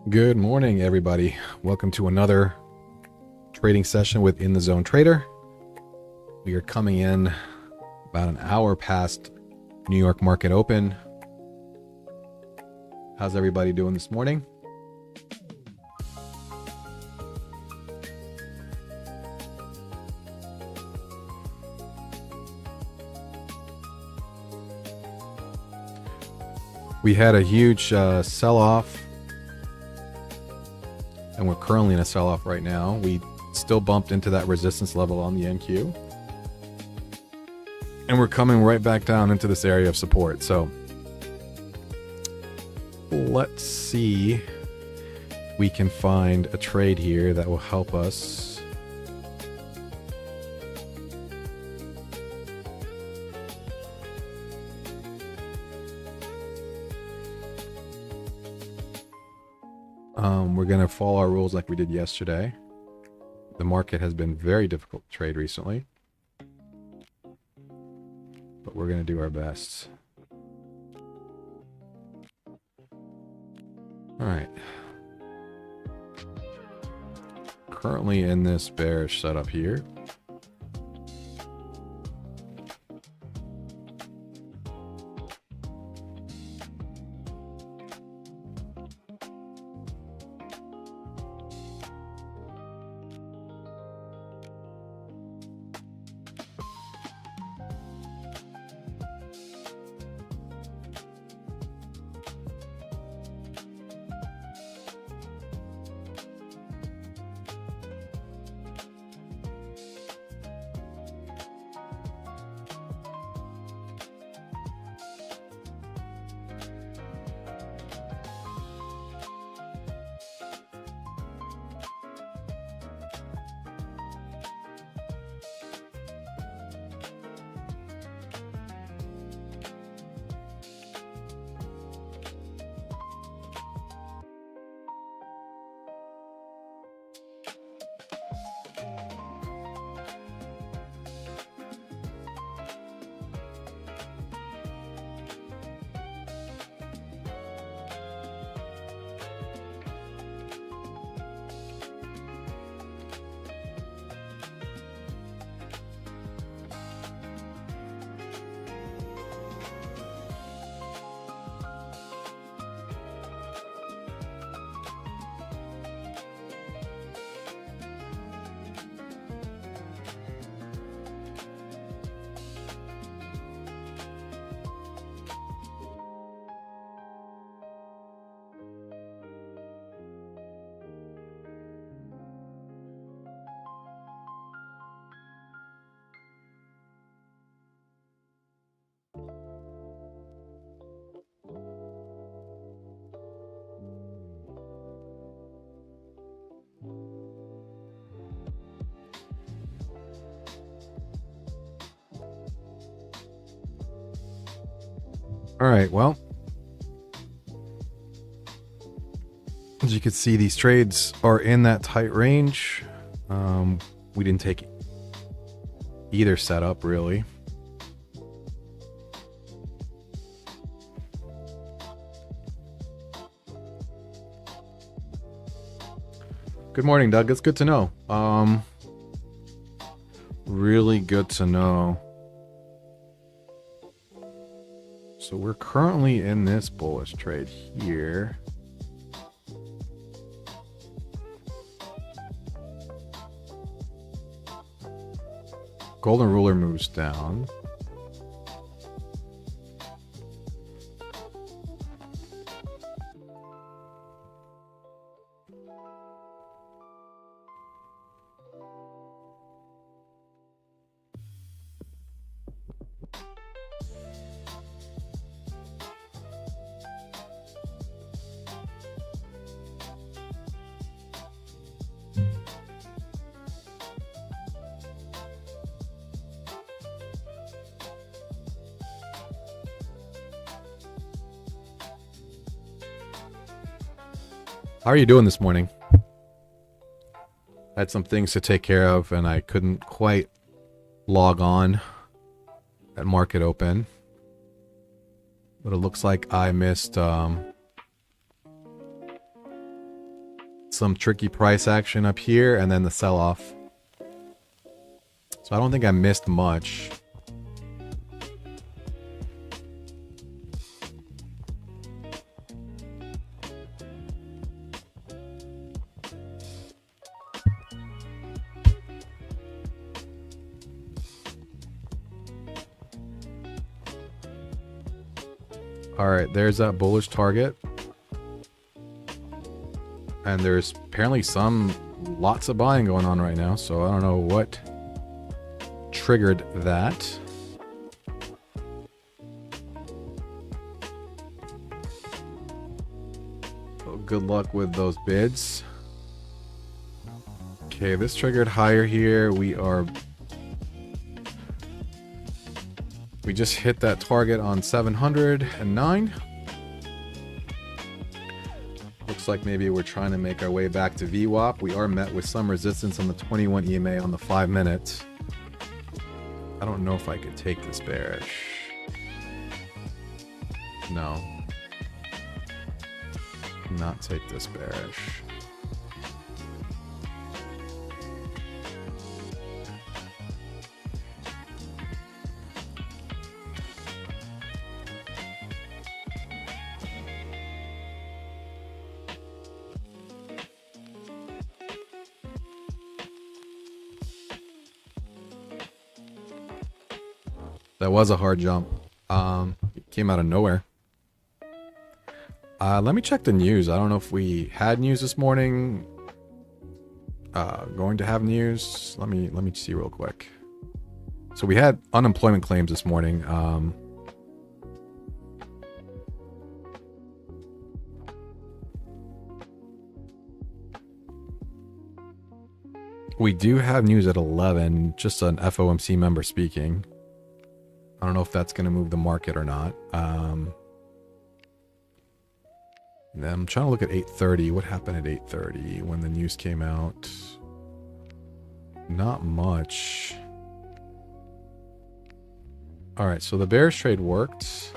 Good morning, everybody. Welcome to another trading session with In the Zone Trader. We are coming in about an hour past New York market open. How's everybody doing this morning? We had a huge sell-off, and we're currently in a sell-off right now. We still bumped into that resistance level on the NQ, and we're coming right back down into this area of support. So let's see if we can find a trade here that will help us. We're going to follow our rules like we did yesterday. The market has been very difficult to trade recently, but we're going to do our best. All right. Currently in this bearish setup here. All right, well, as you can see, these trades are in that tight range. We didn't take either setup, really. Good morning, Doug. It's good to know. Really good to know. So we're currently in this bullish trade here. Golden ruler moves down. How are you doing this morning? I had some things to take care of and I couldn't quite log on at market open. But it looks like I missed some tricky price action up here and then the sell-off. So I don't think I missed much. All right, there's that bullish target. And there's apparently lots of buying going on right now, so I don't know what triggered that. So good luck with those bids. Okay, this triggered higher here. We just hit that target on 709. Looks like maybe we're trying to make our way back to VWAP. We are met with some resistance on the 21 EMA on the 5 minutes. I don't know if I could take this bearish. No. Not take this bearish. That was a hard jump. It came out of nowhere. Let me check the news. I don't know if we had news this morning. Going to have news. Let me see real quick. So we had unemployment claims this morning. We do have news at 11. Just an FOMC member speaking. I don't know if that's going to move the market or not. I'm trying to look at 8:30. What happened at 8:30 when the news came out? Not much. All right, so the bearish trade worked.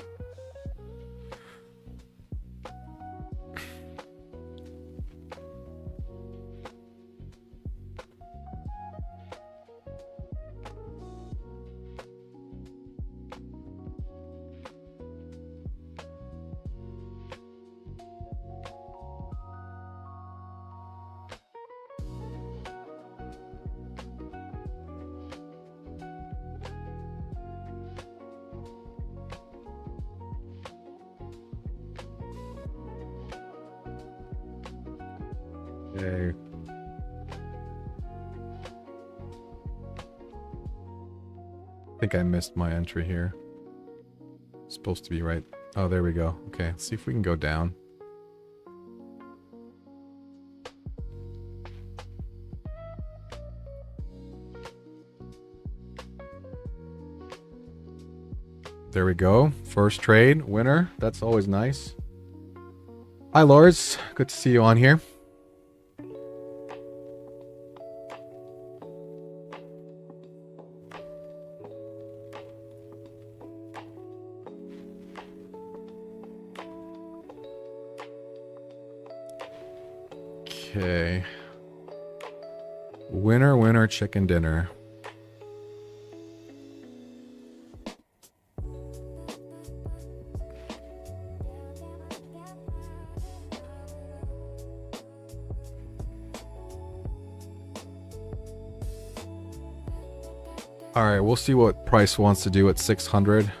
Okay. I think I missed my entry here. It's supposed to be right. Oh, there we go. Okay, let's see if we can go down. There we go. First trade, winner. That's always nice. Hi, Lars. Good to see you on here. Okay. Winner, winner, chicken dinner. All right, we'll see what Price wants to do at 600.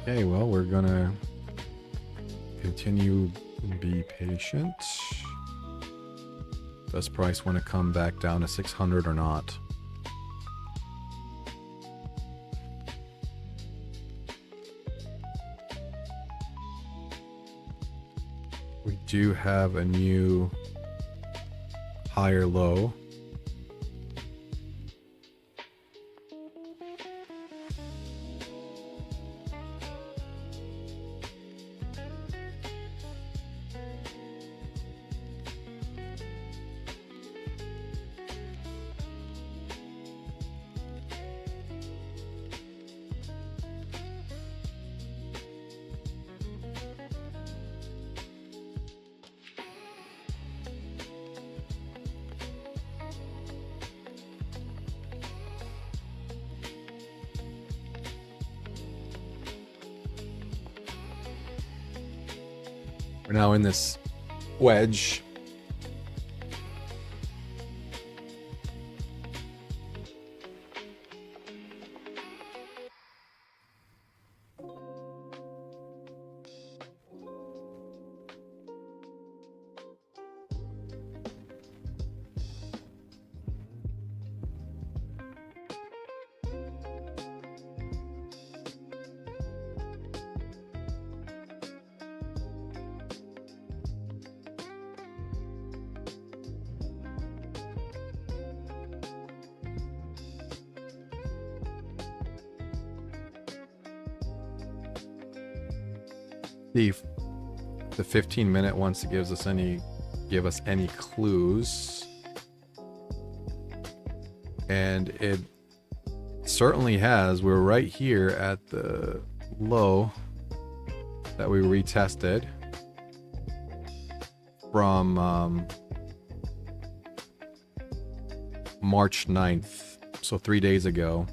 Okay, well, we're gonna continue, be patient. Does price want to come back down to 600 or not? We do have a new higher low. We're now in this wedge. The 15-minute wants to give us any clues, and it certainly has. We're right here at the low that we retested from March 9th, so 3 days ago.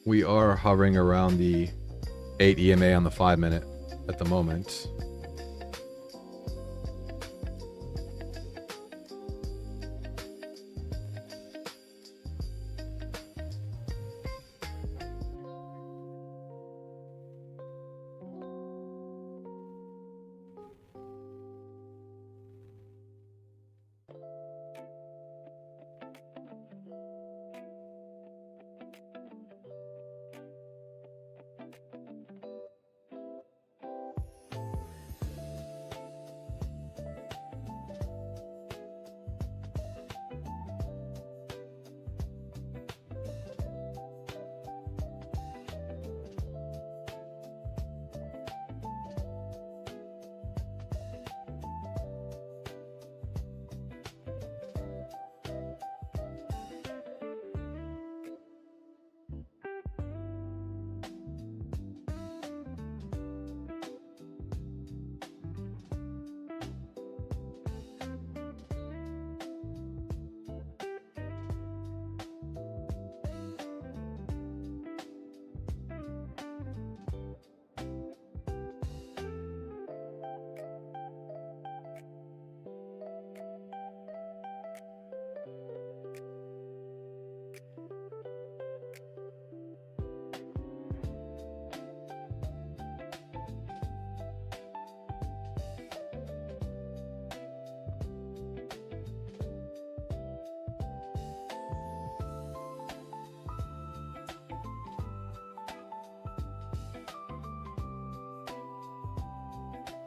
We are hovering around the 8 EMA on the 5-minute at the moment.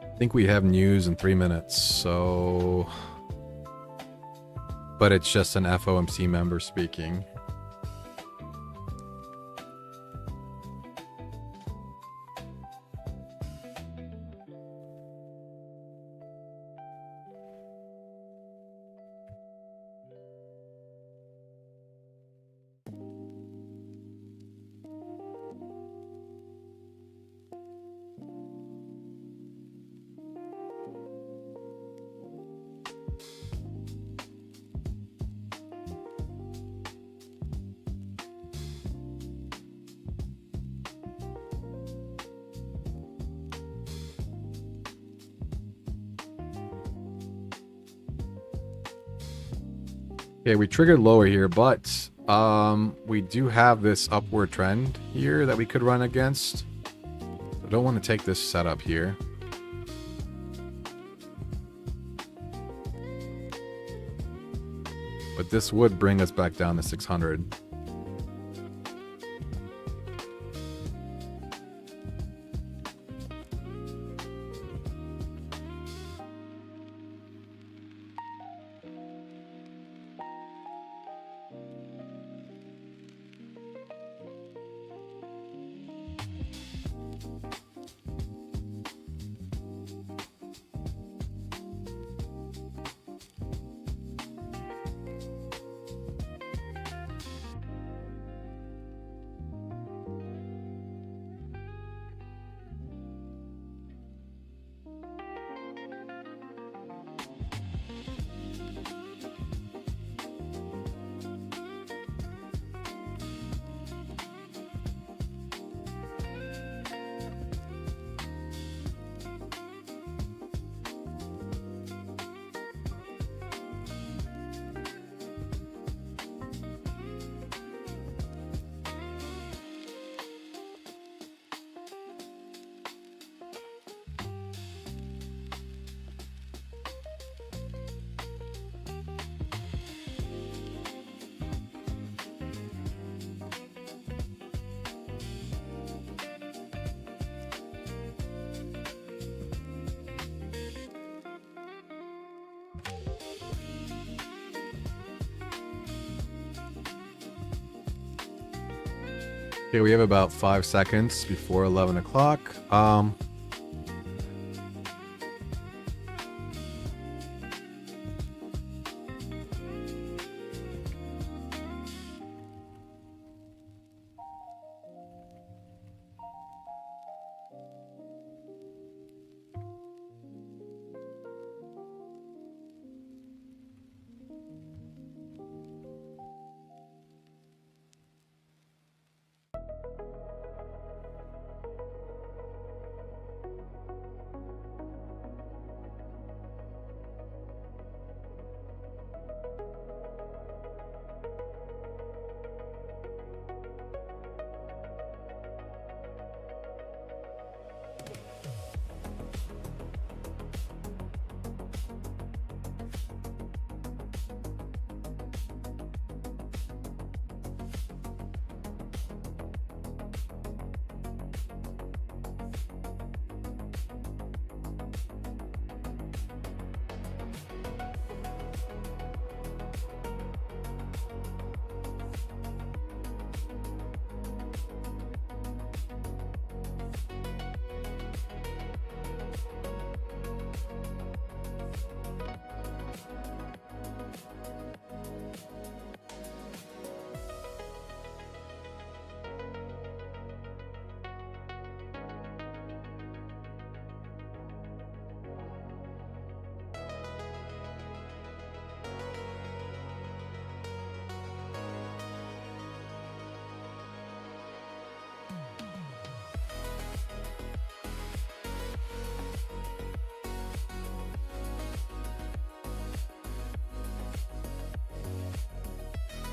I think we have news in 3 minutes, so... But it's just an FOMC member speaking. Okay, we triggered lower here, but we do have this upward trend here that we could run against. I don't want to take this setup here. But this would bring us back down to 600. Okay, we have about 5 seconds before 11 o'clock.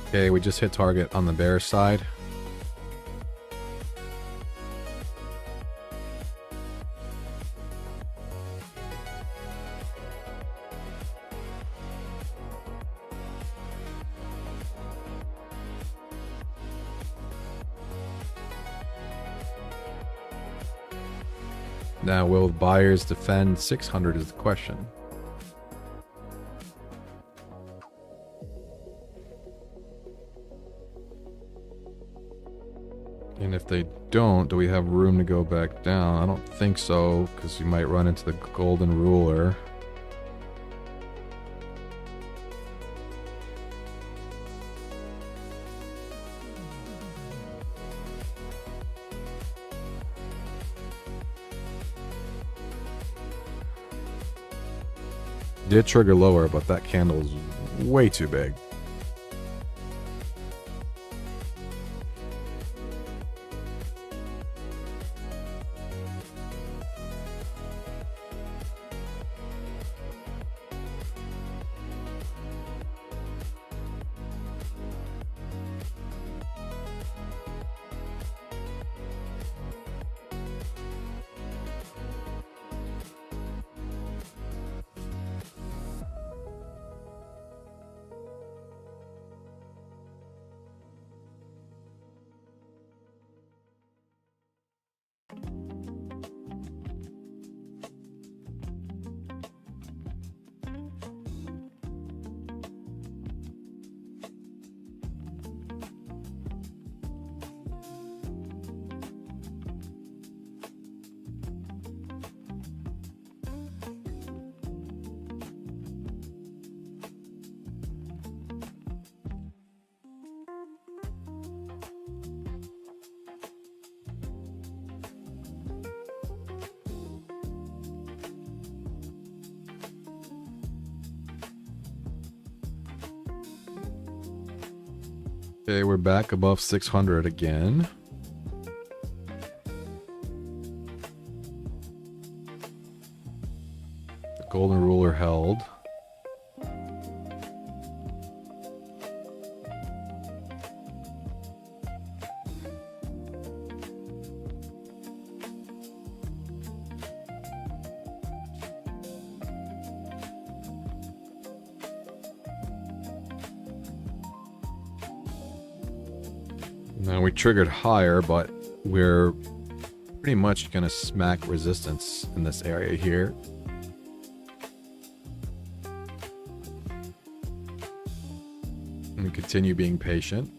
Okay, we just hit target on the bearish side. Now, will buyers defend 600 is the question. And if they don't, do we have room to go back down? I don't think so, because you might run into the golden ruler. Did trigger lower, but that candle is way too big. Okay, we're back above 600 again. The golden ruler held. Now we triggered higher, but we're pretty much going to smack resistance in this area here. And continue being patient.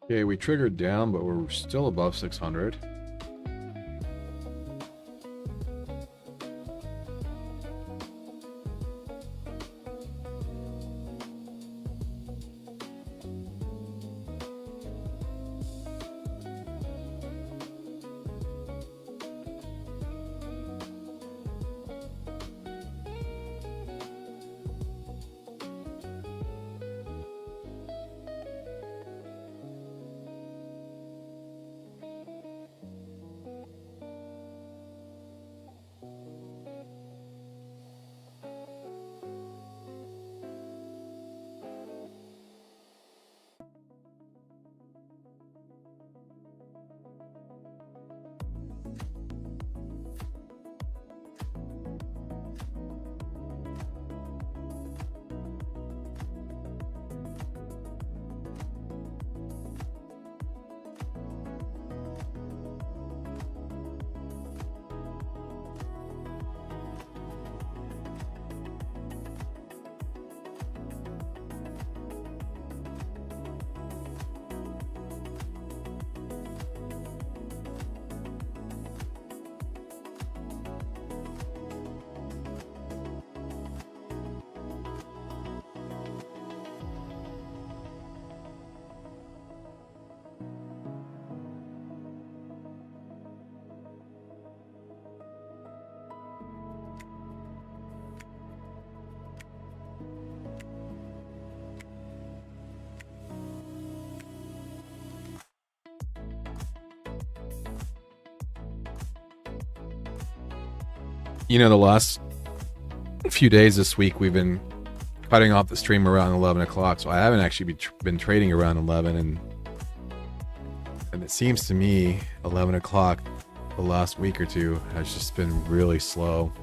Okay, we triggered down, but we're still above 600. You know, the last few days this week we've been cutting off the stream around 11 o'clock, so I haven't actually been trading around 11, and it seems to me 11 o'clock the last week or two has just been really slow.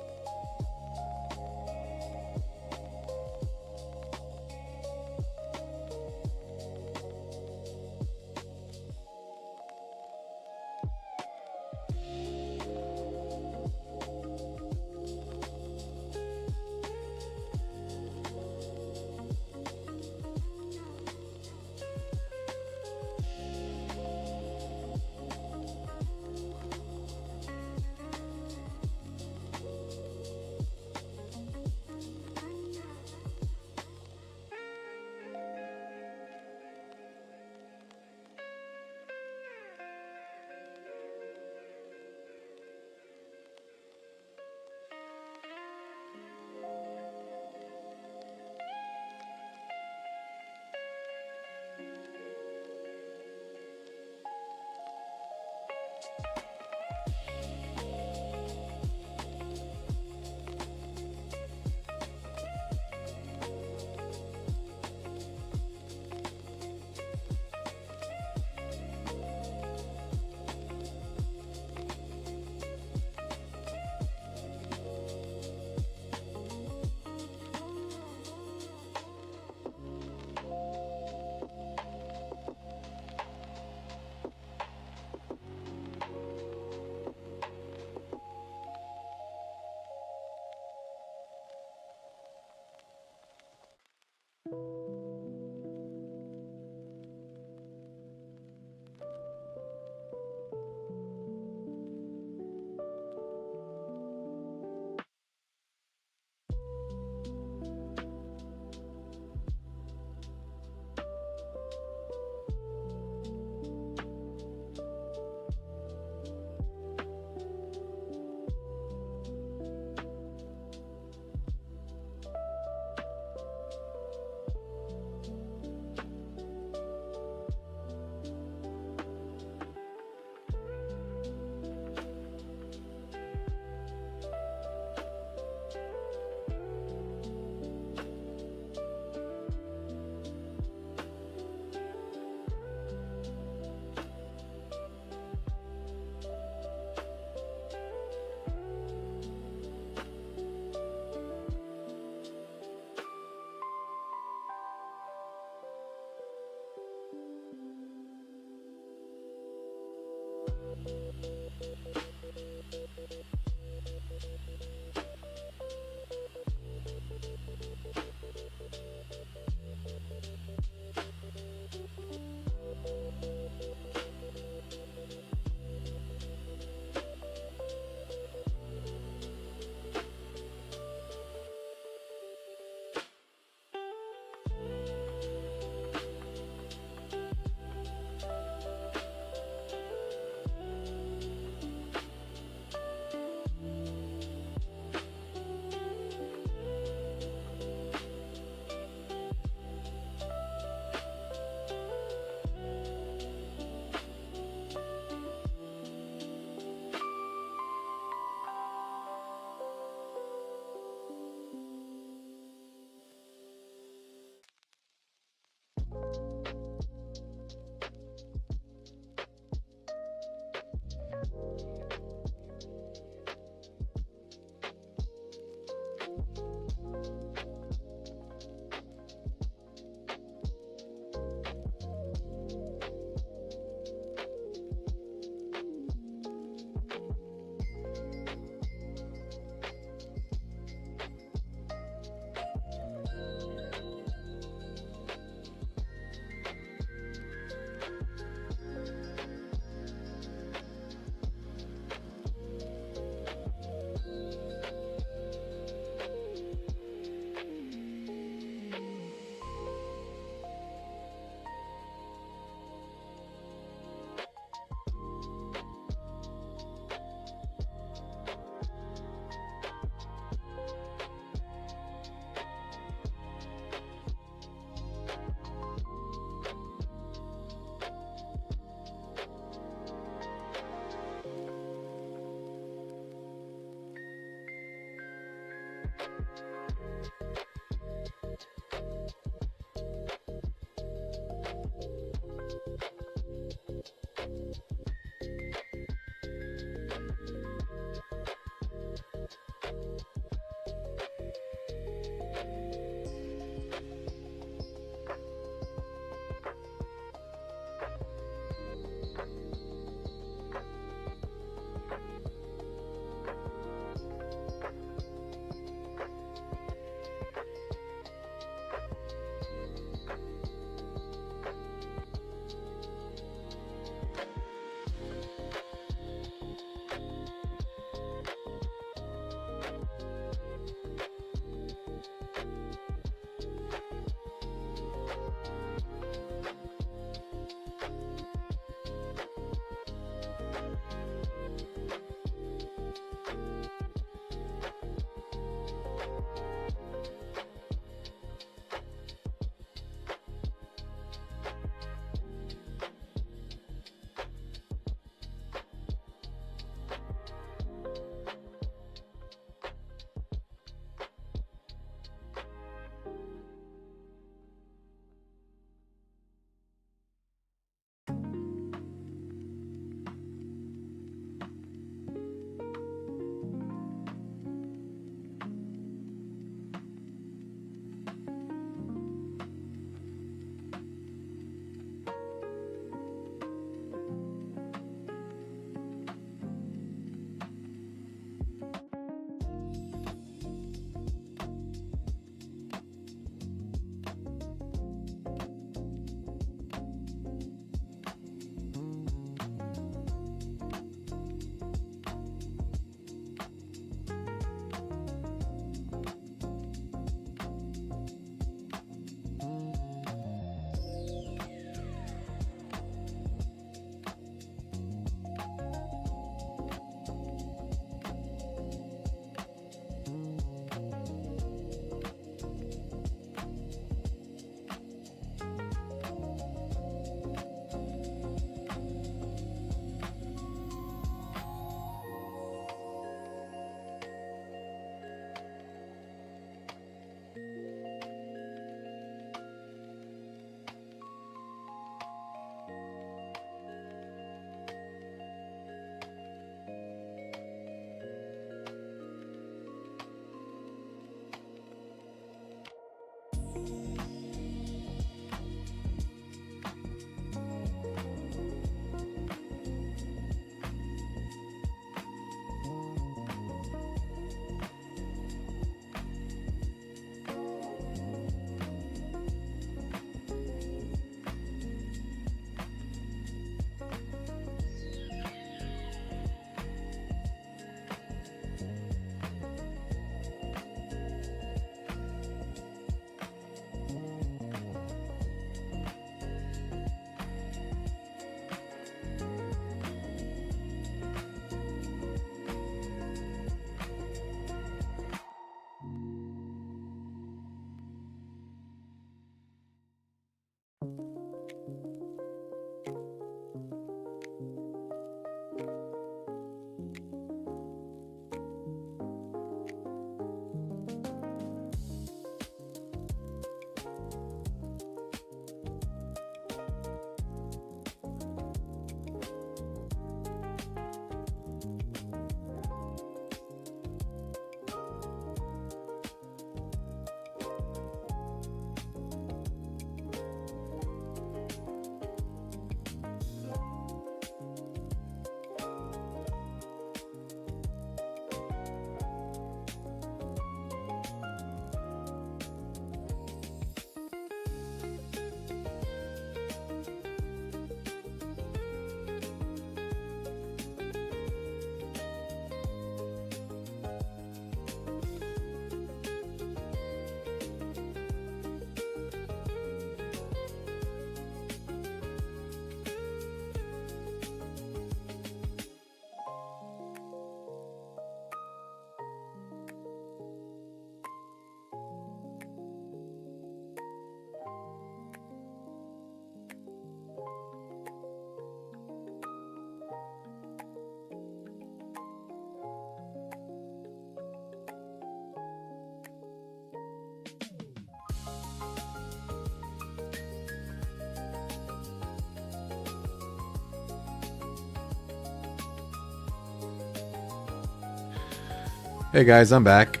Hey guys, I'm back.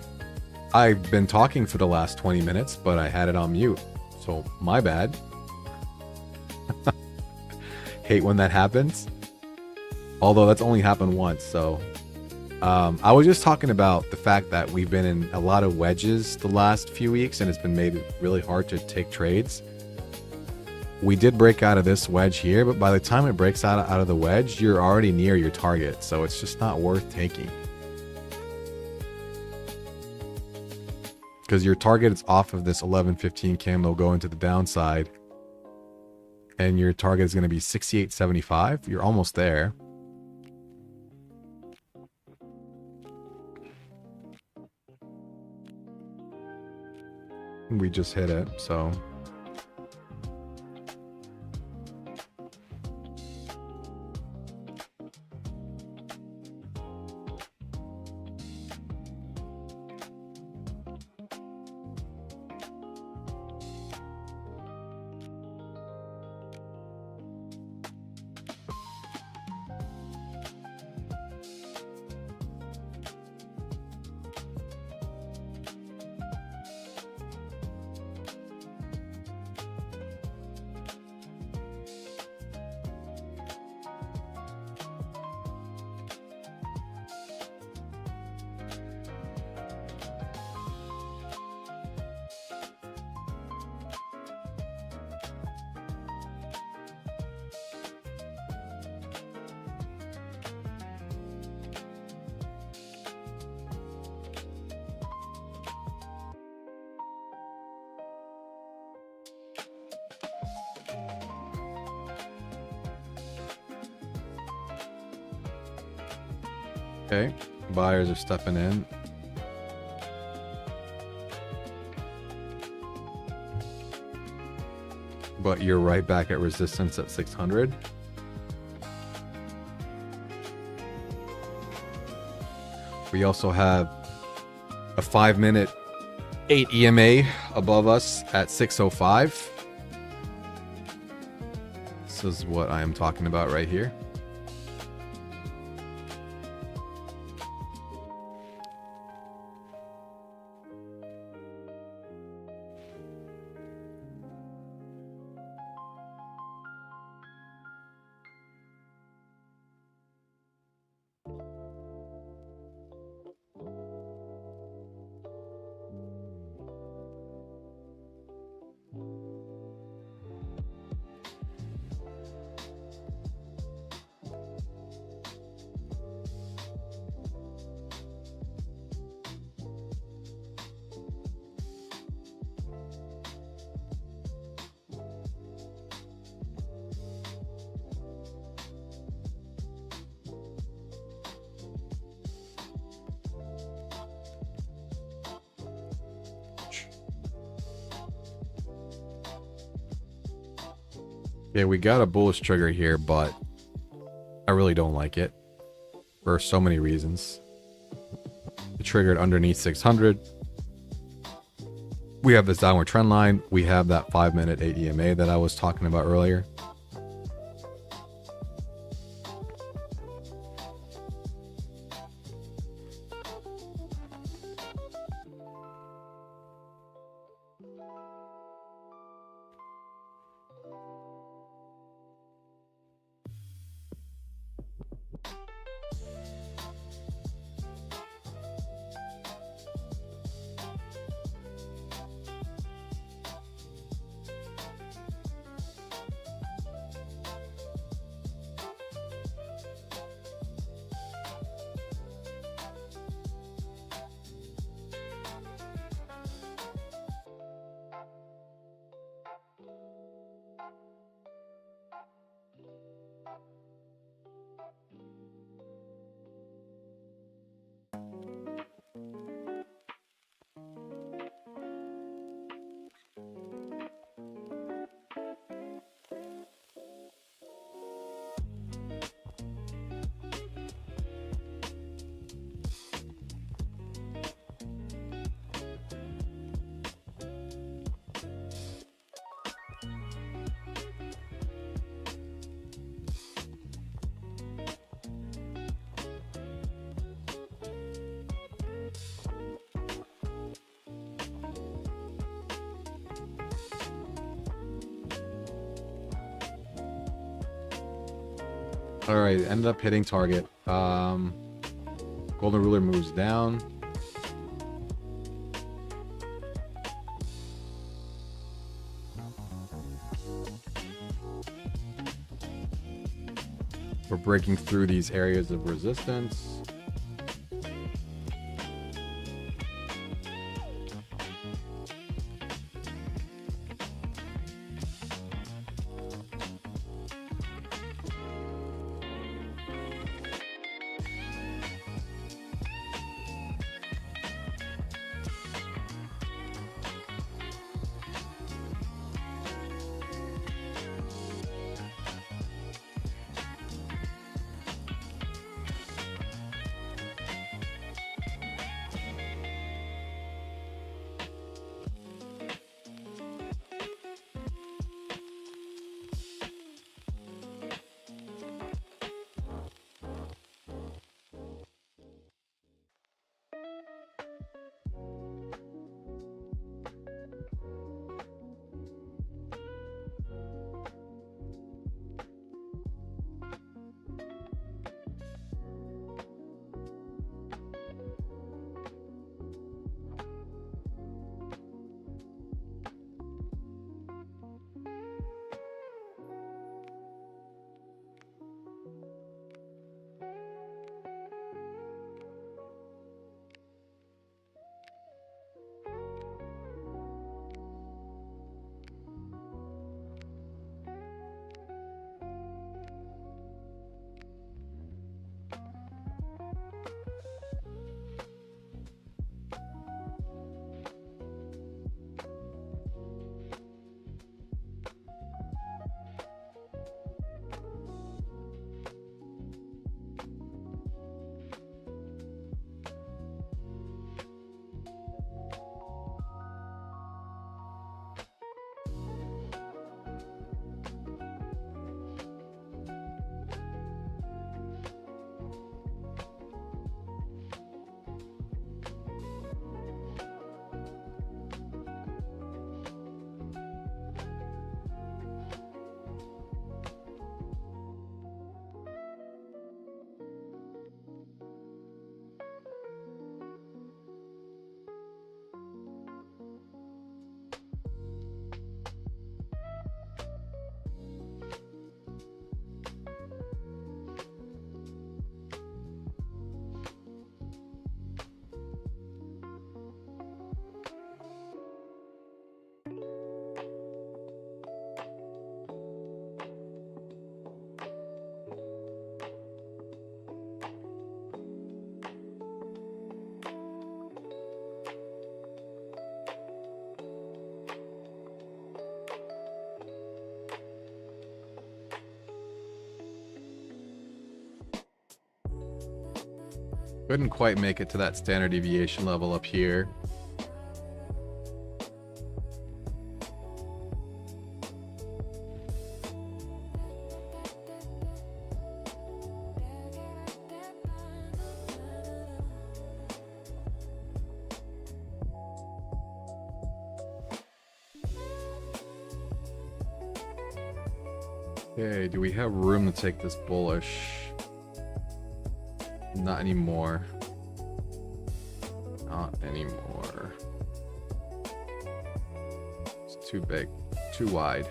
I've been talking for the last 20 minutes, but I had it on mute. So my bad. Hate when that happens. Although that's only happened once, so I was just talking about the fact that we've been in a lot of wedges the last few weeks, and it's been made really hard to take trades. We did break out of this wedge here, but by the time it breaks out of the wedge, you're already near your target, so it's just not worth taking. Because your target is off of this 11.15 candle going to the downside, and your target is going to be 68.75. You're almost there. We just hit it, so okay. Buyers are stepping in. But you're right back at resistance at 600. We also have a 5-minute 8 EMA above us at 605. This is what I am talking about right here. Yeah, we got a bullish trigger here, but I really don't like it for so many reasons. It triggered underneath 600. We have this downward trend line. We have that 5-minute 8 EMA that I was talking about earlier. All right, ended up hitting target. Golden ruler moves down. We're breaking through these areas of resistance. Couldn't quite make it to that standard deviation level up here. Okay, do we have room to take this bullish? Not anymore. Not anymore. It's too big, too wide.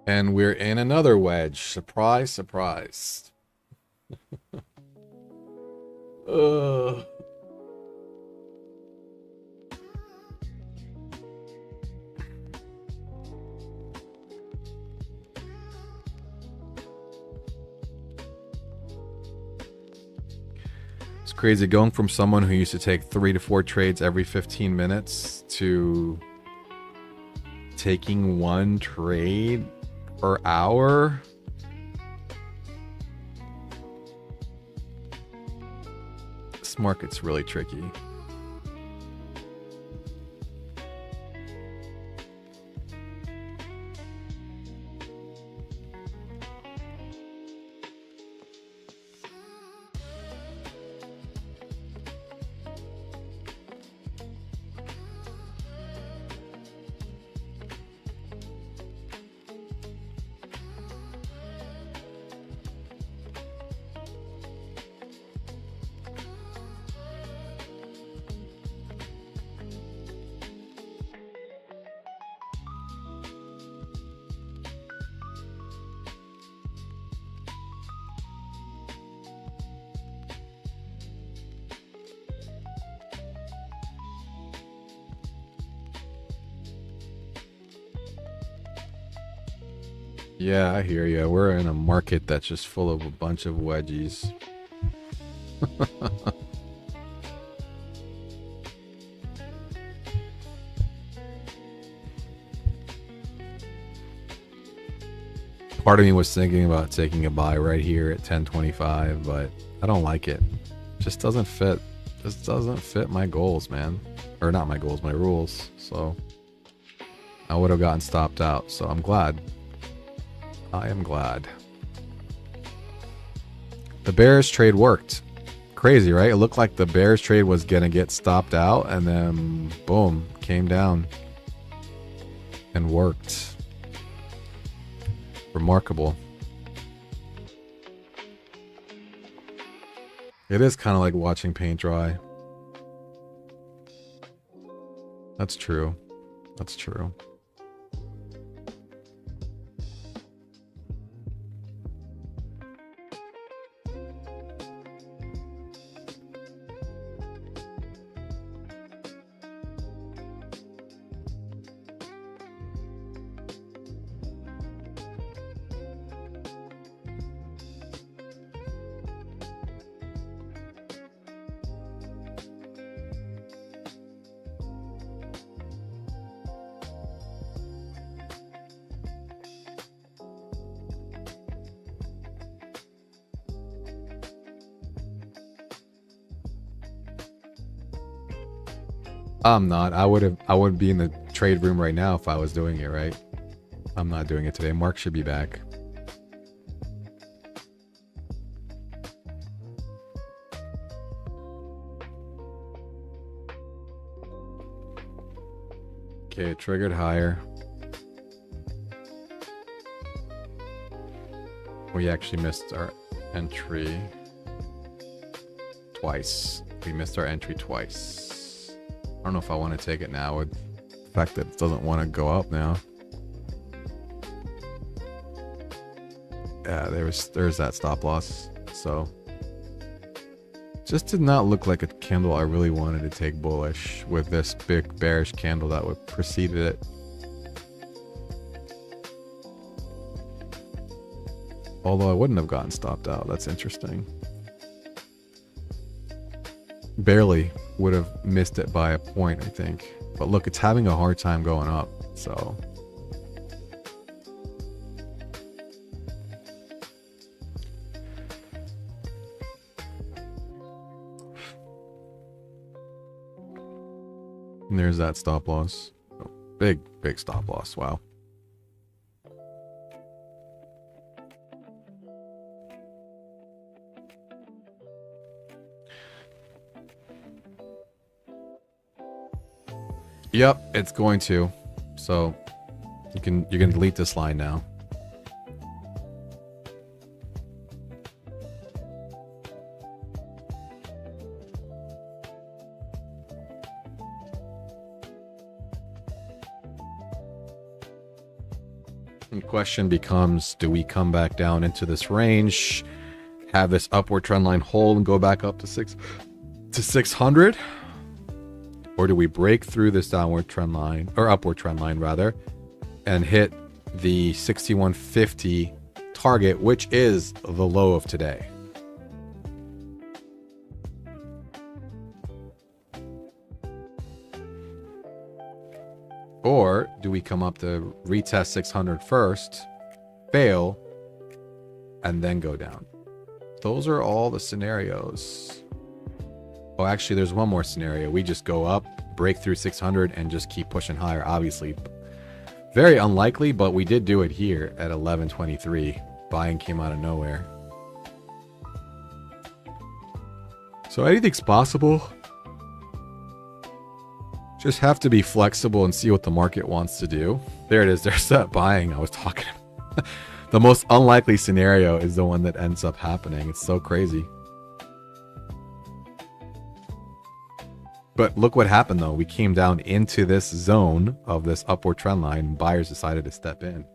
And we're in another wedge. Surprise, surprise. Ugh. It's crazy going from someone who used to take 3 to 4 trades every 15 minutes to taking 1 trade per hour. This market's really tricky. Yeah, I hear you. We're in a market that's just full of a bunch of wedgies. Part of me was thinking about taking a buy right here at 1025, but I don't like it. Just doesn't fit. Just doesn't fit my goals, man. Or not my goals, my rules. So I would have gotten stopped out. So I'm glad. I am glad. The bearish trade worked. Crazy, right? It looked like the bearish trade was going to get stopped out, and then boom, came down and worked. Remarkable. It is kind of like watching paint dry. That's true. That's true. I'm not. I would be in the trade room right now if I was doing it, right? I'm not doing it today. Mark should be back. Okay, it triggered higher. We actually missed our entry twice. We missed our entry twice. I don't know if I want to take it now with the fact that it doesn't want to go up now. Yeah, there's that stop loss. So just did not look like a candle I really wanted to take bullish with this big bearish candle that would preceded it. Although I wouldn't have gotten stopped out. That's interesting. Barely would have missed it by a point, I think. But look, it's having a hard time going up, so. And there's that stop loss. Oh, big stop loss, wow. Yep, it's going to. So you can delete this line now. The question becomes, do we come back down into this range, have this upward trend line hold and go back up to 600? Or do we break through this downward trend line, or upward trend line rather, and hit the 6150 target, which is the low of today? Or do we come up to retest 600 first, fail, and then go down? Those are all the scenarios. Oh, actually, there's one more scenario. We just go up, break through 600, and just keep pushing higher. Obviously, very unlikely, but we did do it here at 1123. Buying came out of nowhere. So anything's possible. Just have to be flexible and see what the market wants to do. There it is. There's that buying I was talking about. The most unlikely scenario is the one that ends up happening. It's so crazy. But look what happened, though. We came down into this zone of this upward trend line, and buyers decided to step in.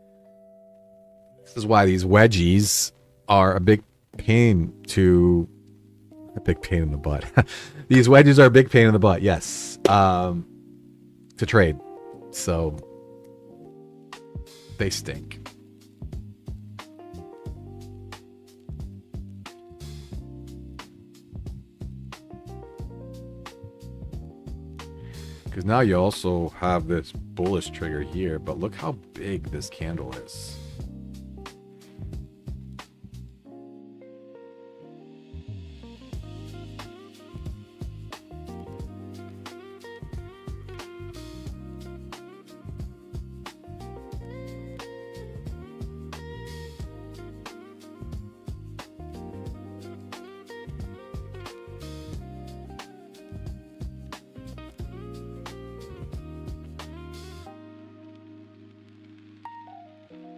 This is why these wedgies are a big pain in the butt. These wedges are a big pain in the butt, yes. To trade. So they stink. Because now you also have this bullish trigger here, but look how big this candle is.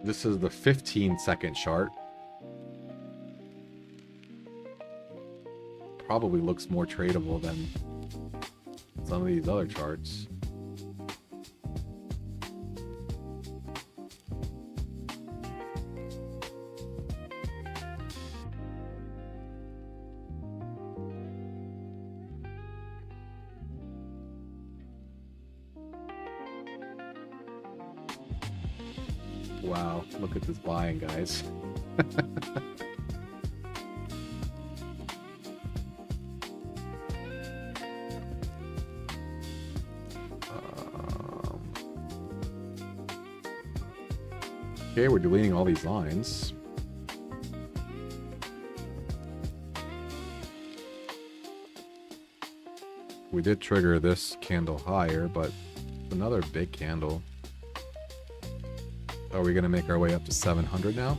This is the 15-second chart. Probably looks more tradable than some of these other charts. Wow, look at this buying, guys. Okay, we're deleting all these lines. We did trigger this candle higher, but another big candle. Are we going to make our way up to 700 now?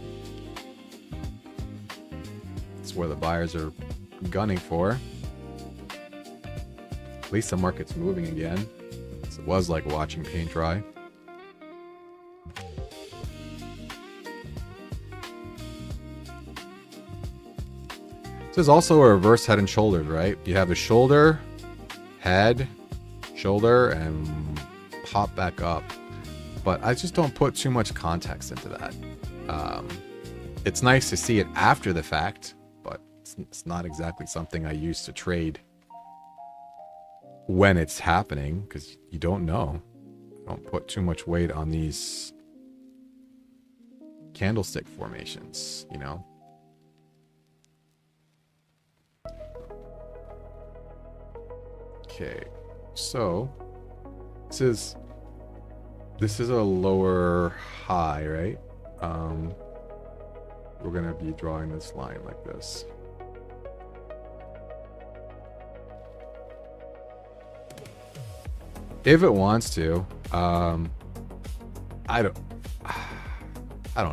That's where the buyers are gunning for. At least the market's moving again. So it was like watching paint dry. This is also a reverse head and shoulders, right? You have the shoulder, head, shoulder, and pop back up. But I just don't put too much context into that. It's nice to see it after the fact, but it's not exactly something I use to trade when it's happening, because you don't know. Don't put too much weight on these candlestick formations, you know? Okay, so this is a lower high, right? We're gonna be drawing this line like this. If it wants to, I don't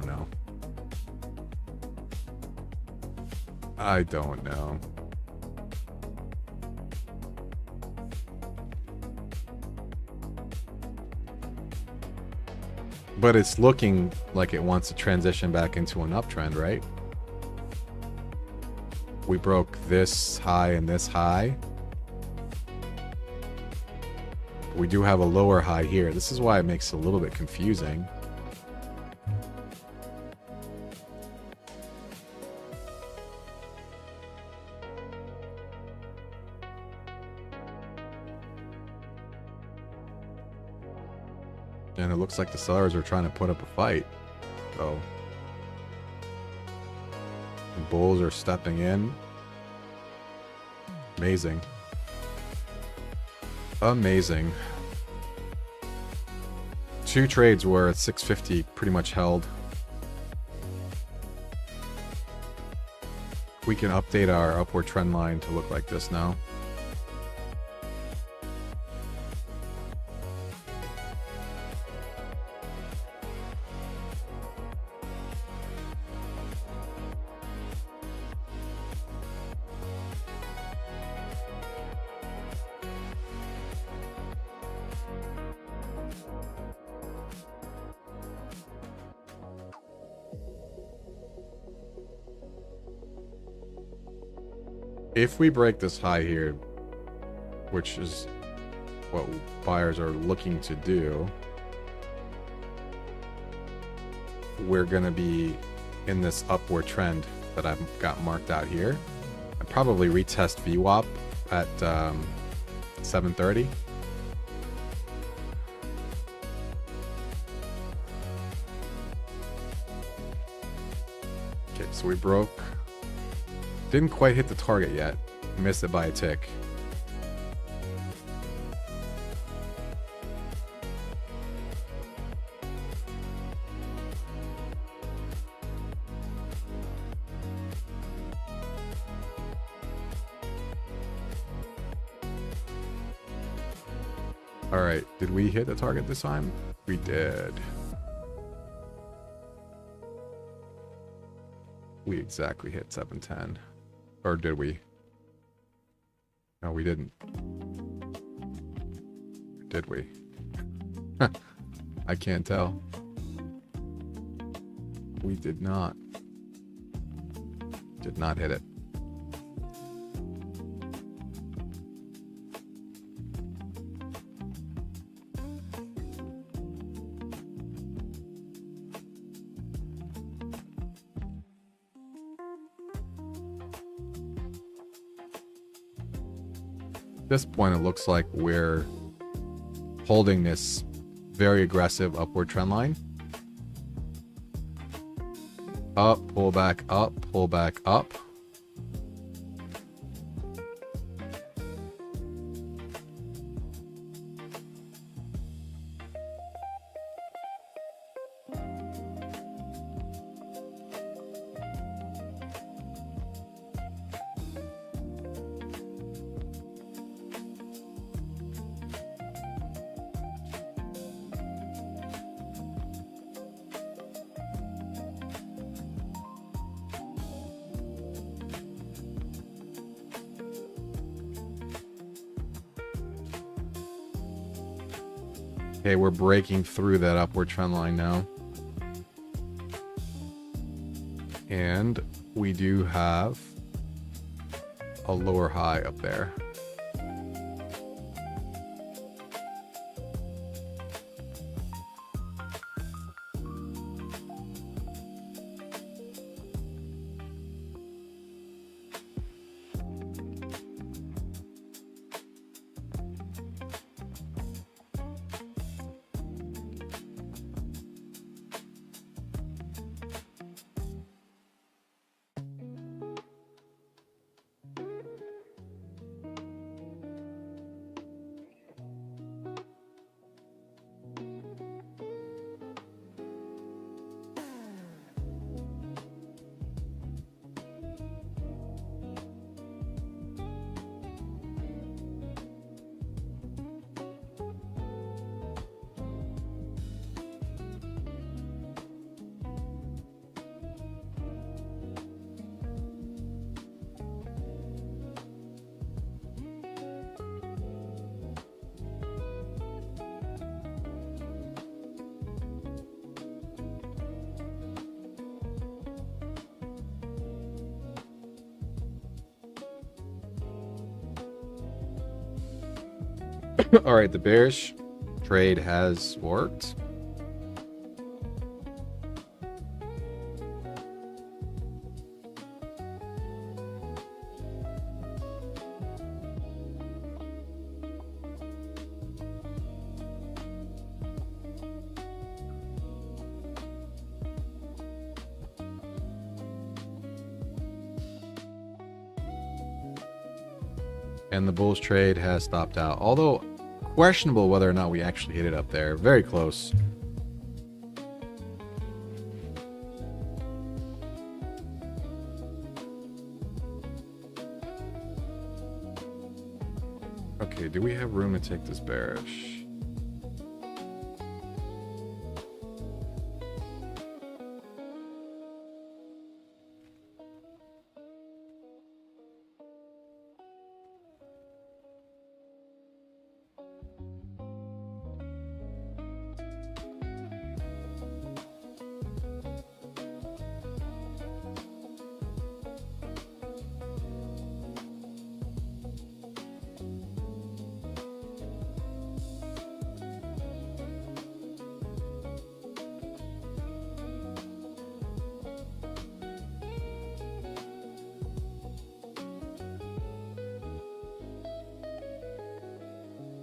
know. I don't know. But it's looking like it wants to transition back into an uptrend, right? We broke this high and this high. We do have a lower high here. This is why it makes it a little bit confusing. And it looks like the sellers are trying to put up a fight. So the bulls are stepping in. Amazing. Amazing. 2 trades were at 650 pretty much held. We can update our upward trend line to look like this now. If we break this high here, which is what buyers are looking to do, we're going to be in this upward trend that I've got marked out here. I'd probably retest VWAP at 730. Okay, so we broke. Didn't quite hit the target yet. Missed it by a tick. All right, did we hit the target this time? We did. We exactly hit 710. Or did we? No, we didn't. Did we? I can't tell. We did not. Did not hit it. At this point, it looks like we're holding this very aggressive upward trend line. Up, pull back up, pull back up. Okay, we're breaking through that upward trend line now. And we do have a lower high up there. All right, the bearish trade has worked. And the bulls trade has stopped out. Although questionable whether or not we actually hit it up there. Very close. Okay, do we have room to take this bearish?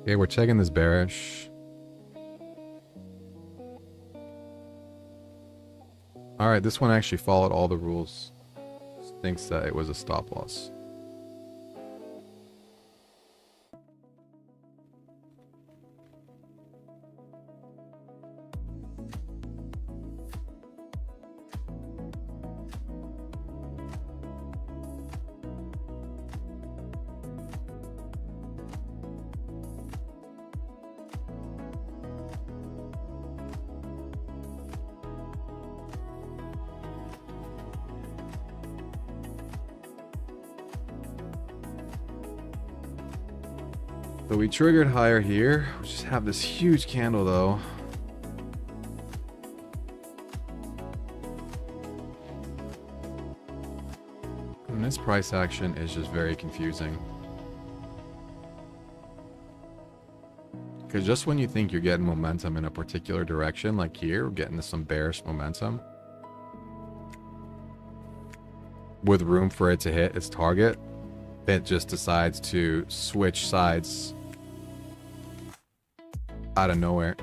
Okay, we're checking this bearish. All right, this one actually followed all the rules. Thinks that it was a stop loss. So we triggered higher here. We just have this huge candle though. And this price action is just very confusing. Because just when you think you're getting momentum in a particular direction, like here, we're getting some bearish momentum with room for it to hit its target, it just decides to switch sides out of nowhere.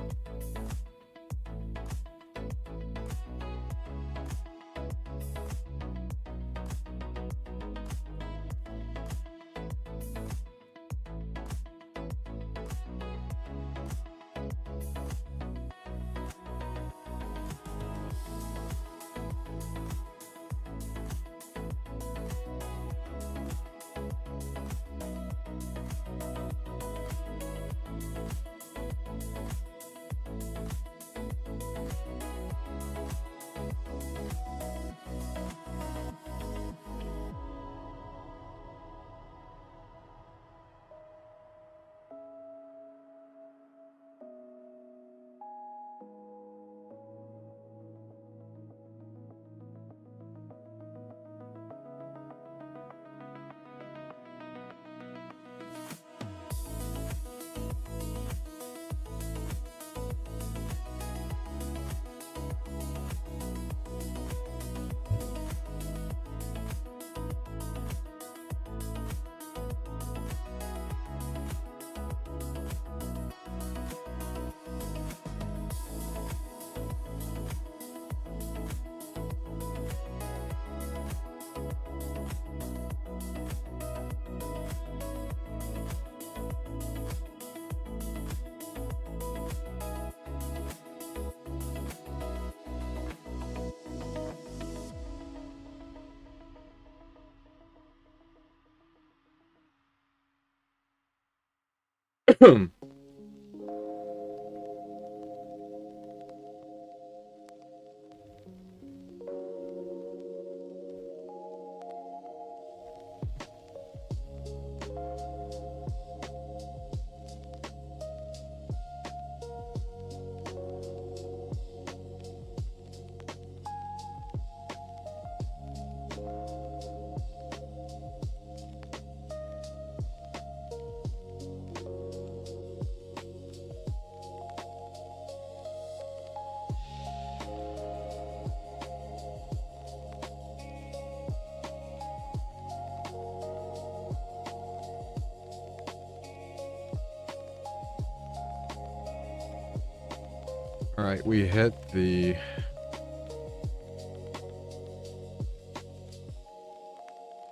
All right, we hit the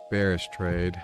bearish trade.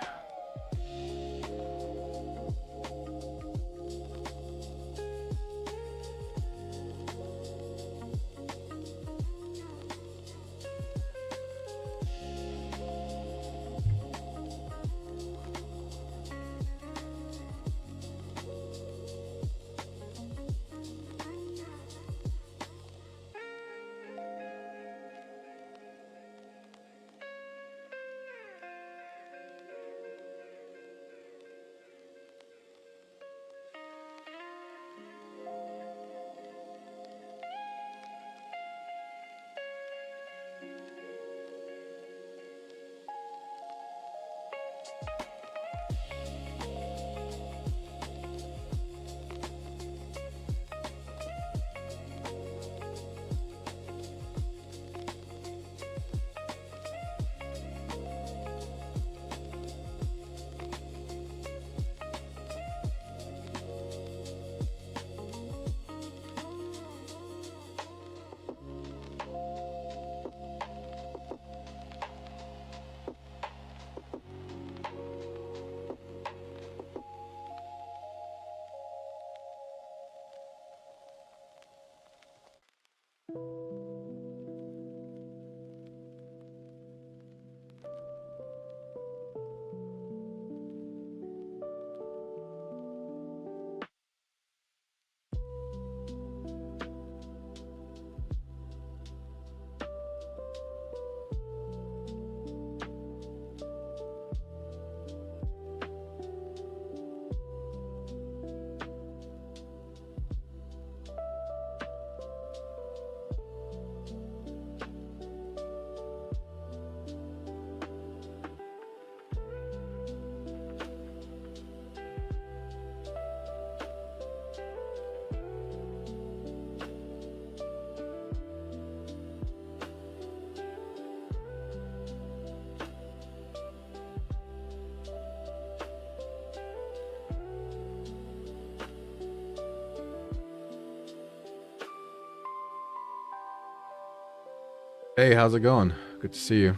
Hey, how's it going? Good to see you.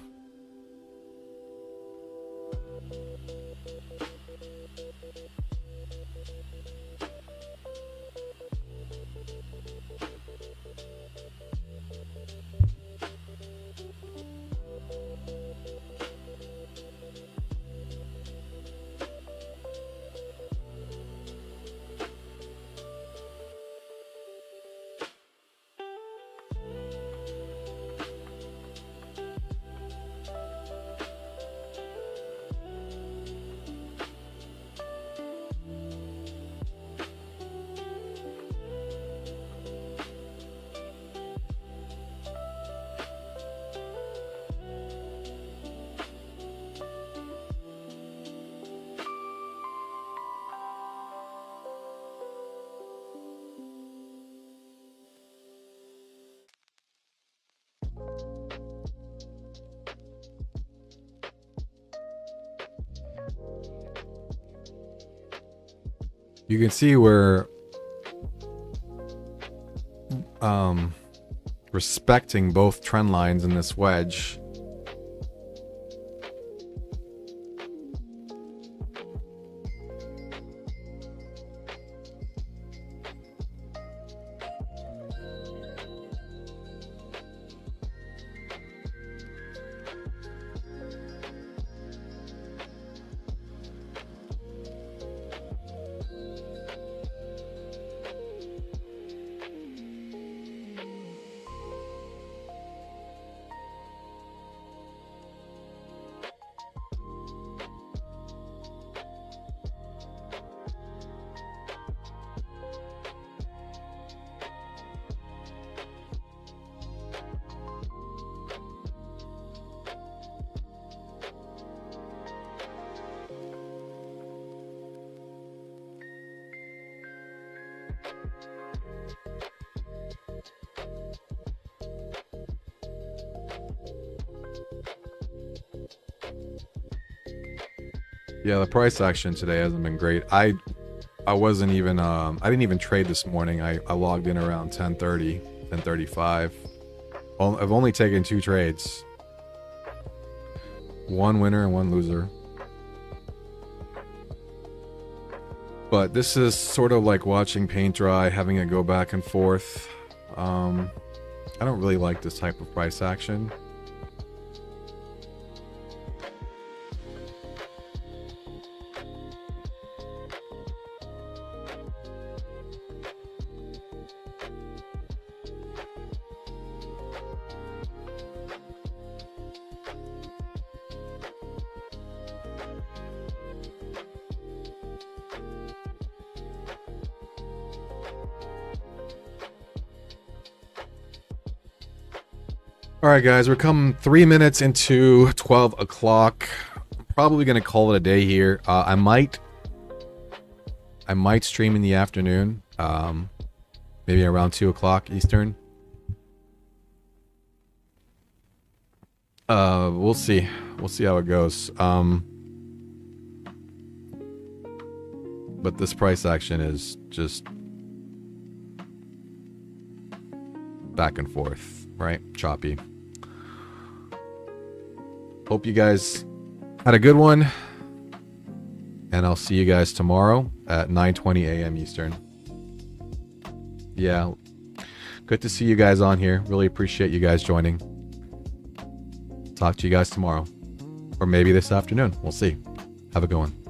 You can see we're respecting both trend lines in this wedge. Yeah, the price action today hasn't been great. I wasn't even I didn't even trade this morning. I logged in around 10:30, 10:35. I've only taken 2 trades. One winner and one loser. But this is sort of like watching paint dry, having it go back and forth. I don't really like this type of price action. All right, guys, we're coming 3 minutes into 12 o'clock. I'm probably going to call it a day here. I might stream in the afternoon, maybe around 2 o'clock Eastern. We'll see. We'll see how it goes. But this price action is just back and forth, right? Choppy. Hope you guys had a good one, and I'll see you guys tomorrow at 9:20 a.m. Eastern. Yeah, good to see you guys on here. Really appreciate you guys joining. Talk to you guys tomorrow, or maybe this afternoon. We'll see. Have a good one.